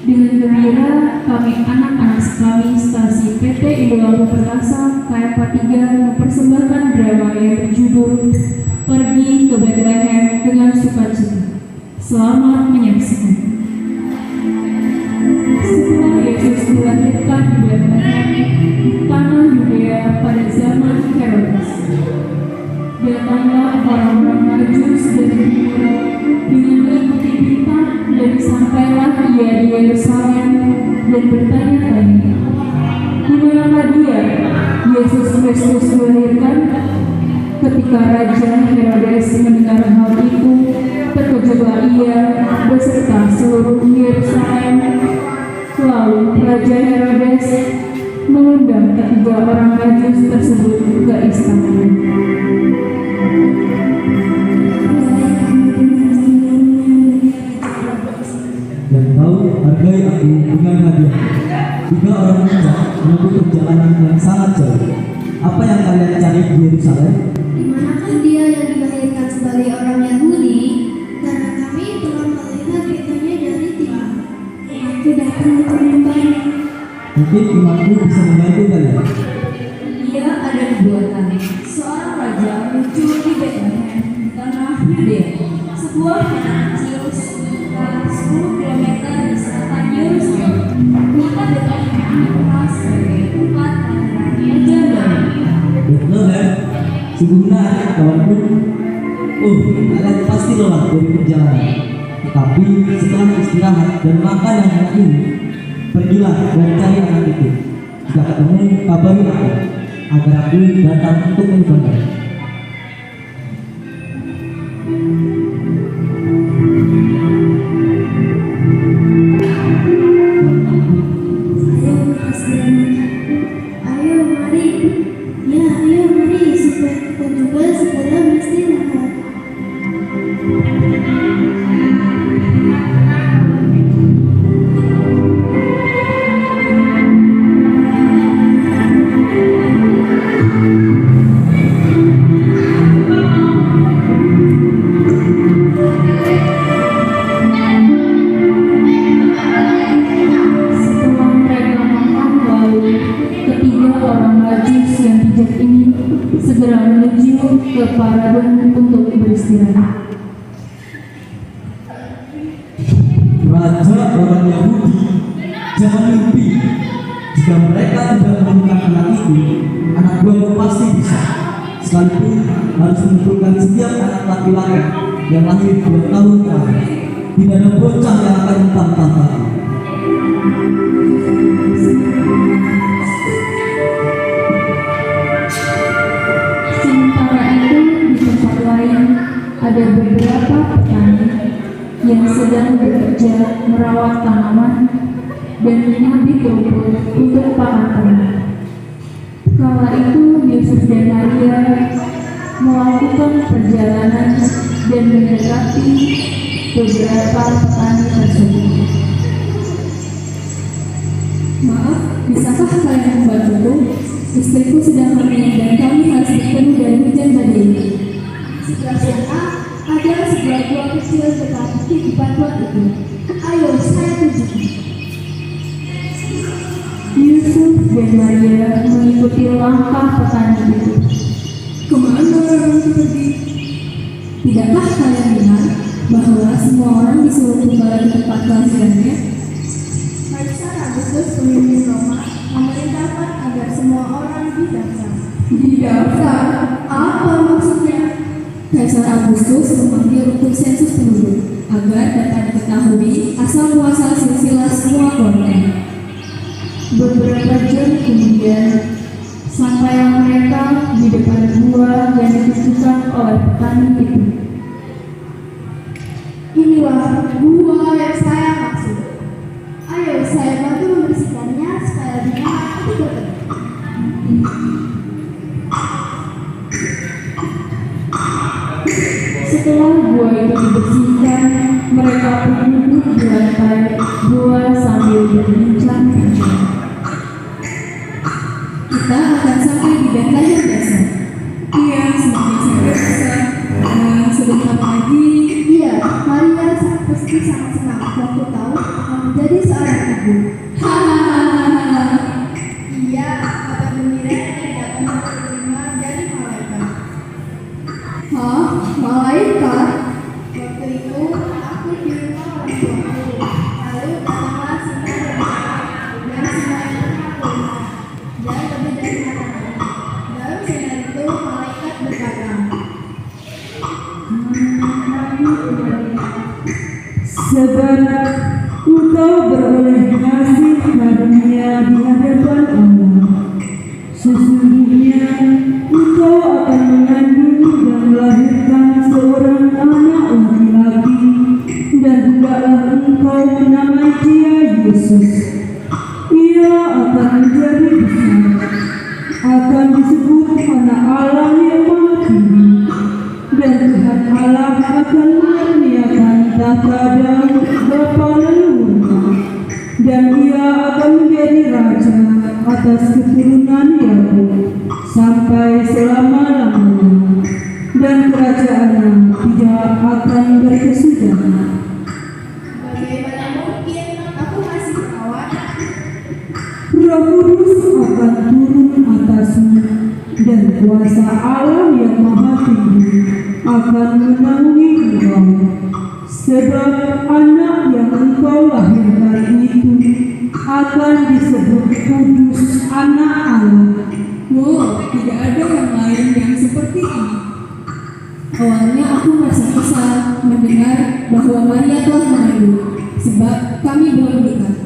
Dengan gembira kami anak-anak kami stasi PT Indo Perkasa KFA 3 mempersembahkan drama yang berjudul Pergi ke Bethlehem dengan Sukacita. Selamat menyaksikan. Setelah Yesus dilahirkan di Bethlehem, tanah Yudea pada zaman Herodes, datanglah orang-orang Majus dari timur dengan mengikuti bintang, dan sampailah ia di Yerusalem dan bertanya-tanya, di manakah dia, Yesus Kristus dilahirkan? Ketika Raja Herodes mendengar hal itu, terkejutlah ia beserta seluruh Yerusalem. Lalu Raja Herodes mengundang ketiga orang Majus tersebut ke istana. Dan kau hargai aku dengan hadiah. Tiga orang muda menempuh perjalanan yang sangat jauh. Apa yang kalian cari di Yerusalem? Di manakah dia yang dilahirkan sebagai orang Yahudi? Karena kami telah melihat beritanya dari timur. Aku datang untuk membantu. Mungkin imanku bisa membantu kalian. Ia ada dua kali. Seorang raja muncul di Bethlehem, tanah Yudea, sebuah kota kecil sekitar 10 km di selatan Yerusalem. Kota Bethlehem dikenal sebagai tempat kelahiran Raja Daud. Bethlehem, sungguh menarik kawanku. Oh, kalian pasti lelah dari perjalanan. Tetapi setelah istirahat dan makan yang enak ini, pergilah dan cari anak itu. Jika ketemu, kabari aku, agar aku datang untuk menyembahnya. Ayo mari. Ya, ayo mari supaya kita juga segera beristirahat. Setelah mereka makan, lalu ketiga orang Majus yang bijak ini segera menuju ke paradon untuk beristirahat. Raja orang Yahudi, jangan mimpi. Jika mereka tidak menemukan anak itu, anak buahmu pasti bisa. Sekalipun harus mengumpulkan setiap anak laki-laki yang lahir 2 tahun terakhir. Tidak ada bocah yang akan mentang tahta. Sementara itu di tempat lain ada beberapa petani yang sedang bekerja merawat tanaman dan mengambil rumput untuk pakan ternak. Kala itu Yusuf dan Maria melakukan perjalanan dan mendekati beberapa petani tersebut. Maaf, bisakah kalian membantuku? Istriku sedang hamil dan kami harus bertemu dari hujan badai ini. Sebelah sana ada sebuah gua kecil dekat bukit di batuan itu. Ayo, saya tunjukkan. Yusuf dan Maria mengikuti langkah petani itu. Kemana orang itu pergi? Tidakkah kalian dengar bahwa semua orang disuruh kembali ke tempat kelahirannya? Kaisar Agustus pemimpin Roma memerintahkan agar semua orang didaftar. Didaftar? Apa maksudnya? Kaisar Agustus memanggil untuk sensus penduduk agar dapat diketahui asal muasal silsilah semua keluarga. Beberapa jam kemudian sampailah mereka di depan gua yang ditentukan oleh petani itu. Inilah gua yang saya maksud. Ayo, saya bantu membersihkannya supaya lebih enak untuk bertemu. Setelah gua itu dibersihkan, mereka pun duduk di lantai gua sambil berbincang-bincang. Kita akan sampai di Bethlehem besok. Iya, seperti saya rasa. Sebentar lagi. Iya, Maria pasti sangat senang waktu tahu akan menjadi seorang Ternyata dan bapa leluhurnya, dan ia akan menjadi raja atas keturunan Yakub sampai selama-lamanya, dan kerajaannya tidak akan berkesudahan. Bagaimana mungkin aku masih perawat? Roh Kudus akan turun atasmu, dan kuasa Allah yang Maha Tinggi akan menaungi engkau. Sebab anak yang engkau lahirkan itu akan disebut kudus, anak Allah. Wow, tidak ada yang lain yang seperti ini. Awalnya aku merasa kesal mendengar bahwa Maria telah mengandung, sebab kami belum nikah.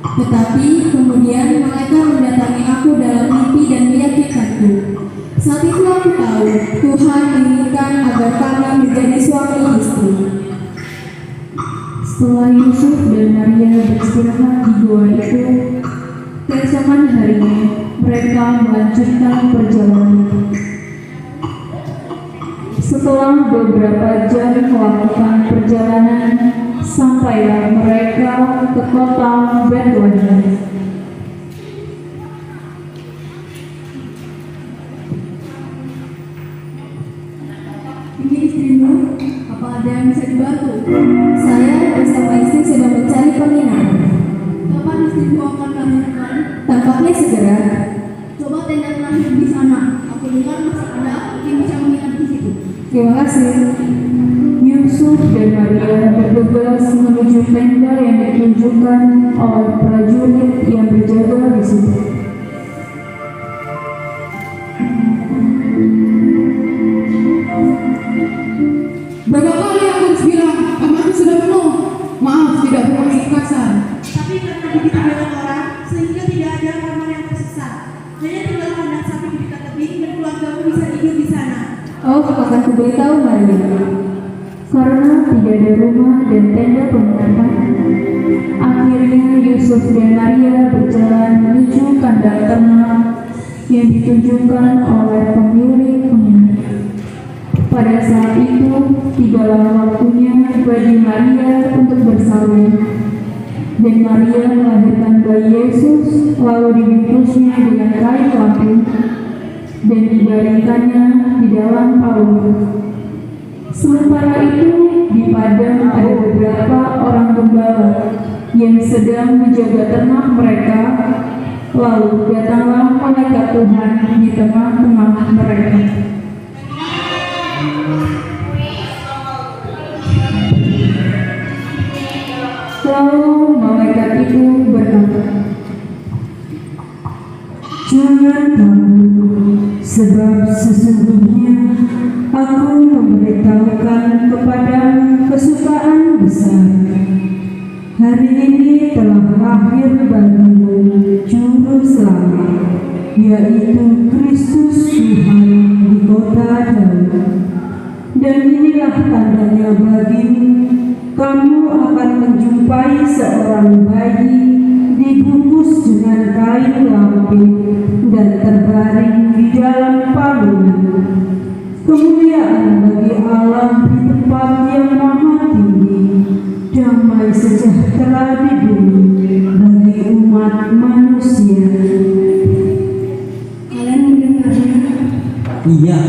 Tetapi kemudian malaikat mendatangi aku dalam mimpi dan meyakinkanku. Saat itu aku tahu Tuhan menginginkan agar kami menjadi suami istri. Setelah Yusuf dan Maria beristirahat di gua itu, keesokan harinya mereka melanjutkan perjalanan. Setelah beberapa jam melakukan perjalanan, sampailah mereka ke kota Bethlehem. Ini istrimu, apa ada yang bisa dibantu? Saya bersama istri sedang mencari penginapan. Kapan istrimu akan melahirkan? Tampaknya segera. Coba tenda terakhir di sana. Aku dengar masih ada yang bisa menginap di situ. Terima kasih. Yusuf dan Maria bergegas menuju tenda yang ditunjukkan oleh prajurit yang berjaga di situ. Berapa kali aku harus bilang, kamarnya sudah penuh. Maaf, tidak bermaksud kasar. Tapi karena begitu banyak orang, sehingga tidak ada kamar yang tersisa. Hanya tinggal kandang sapi di dekat tebing dan keluargamu bisa tidur di sana. Oh, akan kuberitahu Maria. Karena tidak ada rumah dan tenda penginapan, akhirnya Yusuf dan Maria berjalan menuju kandang ternak yang ditunjukkan oleh pemilik penginapan. Pada saat itu, tibalah waktunya bagi Maria untuk bersalin. Dan Maria melahirkan bayi Yesus, lalu dibungkusnya dengan kain lapis dan dibaringkannya di dalam paut. Sementara itu, di padang ada beberapa orang gembala yang sedang menjaga ternak mereka. Lalu datanglah malaikat Tuhan di tengah-tengah mereka. Lalu malaikat itu berkata, Jangan takut, sebab sesungguhnya aku memberitahukan kepadamu kesukaan besar. Hari ini telah lahir bagimu Juru Selamat, yaitu Kristus Tuhan di kota Daud. Dan inilah tandanya bagimu, kamu akan menjumpai seorang bayi dibungkus dengan kain lapis dan terbaring di dalam palungan. Kemuliaan bagi Allah di tempat yang maha tinggi, damai sejahtera di bumi bagi umat manusia. Kalian mendengarnya? Iya,